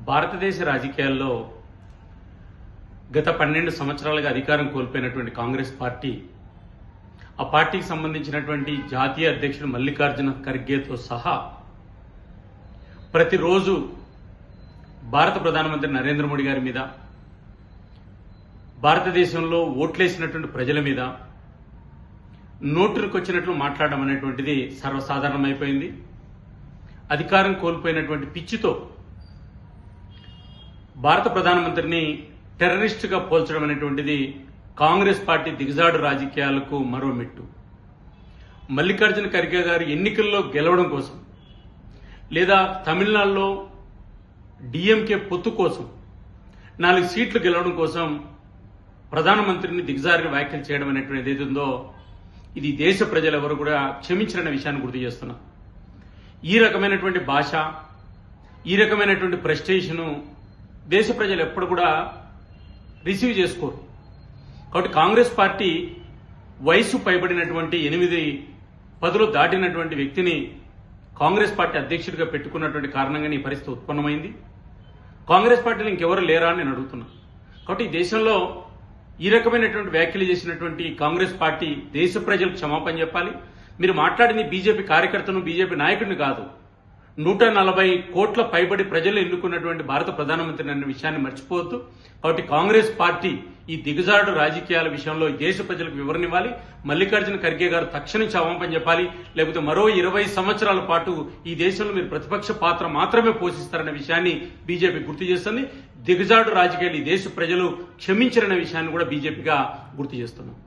భారతదేశ రాజకీయాల్లో గత 12 సంవత్సరాలుగా అధికారం కోల్పోయినటువంటి కాంగ్రెస్ పార్టీ, ఆ పార్టీకి సంబంధించినటువంటి జాతీయ అధ్యక్షుడు మల్లికార్జున ఖర్గేతో సహా ప్రతిరోజు భారత ప్రధానమంత్రి నరేంద్ర మోడీ గారి మీద, భారతదేశంలో ఓట్లేసినటువంటి ప్రజల మీద నోటుకు వచ్చినట్లు మాట్లాడడం అనేటువంటిది సర్వసాధారణమైపోయింది. అధికారం కోల్పోయినటువంటి పిచ్చితో భారత ప్రధానమంత్రిని టెర్రరిస్టుగా పోల్చడం అనేటువంటిది కాంగ్రెస్ పార్టీ దిగజాడు రాజకీయాలకు మరో మెట్టు. మల్లికార్జున ఖర్గే గారు ఎన్నికల్లో గెలవడం కోసం, లేదా తమిళనాడులో డిఎంకే పొత్తు కోసం 4 సీట్లు గెలవడం కోసం ప్రధానమంత్రిని దిగజారిన వ్యాఖ్యలు చేయడం అనేటువంటి ఏదైతే ఉందో, ఇది దేశ ప్రజలెవరు కూడా క్షమించరనే విషయాన్ని గుర్తు చేస్తున్నా. ఈ రకమైనటువంటి భాష, ఈ రకమైనటువంటి ప్రెస్టేషను దేశ ప్రజలు ఎప్పుడు కూడా రిసీవ్ చేసుకోరు. కాబట్టి కాంగ్రెస్ పార్టీ వయసు పైబడినటువంటి 8-10 దాటినటువంటి వ్యక్తిని కాంగ్రెస్ పార్టీ అధ్యక్షుడిగా పెట్టుకున్నటువంటి కారణంగా ఈ పరిస్థితి ఉత్పన్నమైంది. కాంగ్రెస్ పార్టీలో ఇంకెవరు లేరా అని నేను అడుగుతున్నా. కాబట్టి ఈ దేశంలో ఈ రకమైనటువంటి వ్యాఖ్యలు చేసినటువంటి కాంగ్రెస్ పార్టీ దేశ ప్రజలకు క్షమాపణ చెప్పాలి. మీరు మాట్లాడింది బీజేపీ కార్యకర్తను, బీజేపీ నాయకుడిని కాదు, 140 కోట్ల పైబడి ప్రజలు ఎన్నుకున్నటువంటి భారత ప్రధానమంత్రిని అన్న విషయాన్ని మర్చిపోవద్దు. కాబట్టి కాంగ్రెస్ పార్టీ ఈ దిగజాడు రాజకీయాల విషయంలో దేశ ప్రజలకు వివరణ ఇవ్వాలి. మల్లికార్జున ఖర్గే గారు తక్షణం క్షమాపణ చెప్పాలి. లేకపోతే మరో 20 సంవత్సరాల పాటు ఈ దేశంలో మీరు ప్రతిపక్ష పాత్ర మాత్రమే పోషిస్తారన్న విషయాన్ని బీజేపీ గుర్తు చేస్తుంది. దిగజాడు రాజకీయాలు ఈ దేశ ప్రజలు క్షమించరన్న విషయాన్ని కూడా బీజేపీగా గుర్తు చేస్తున్నాం.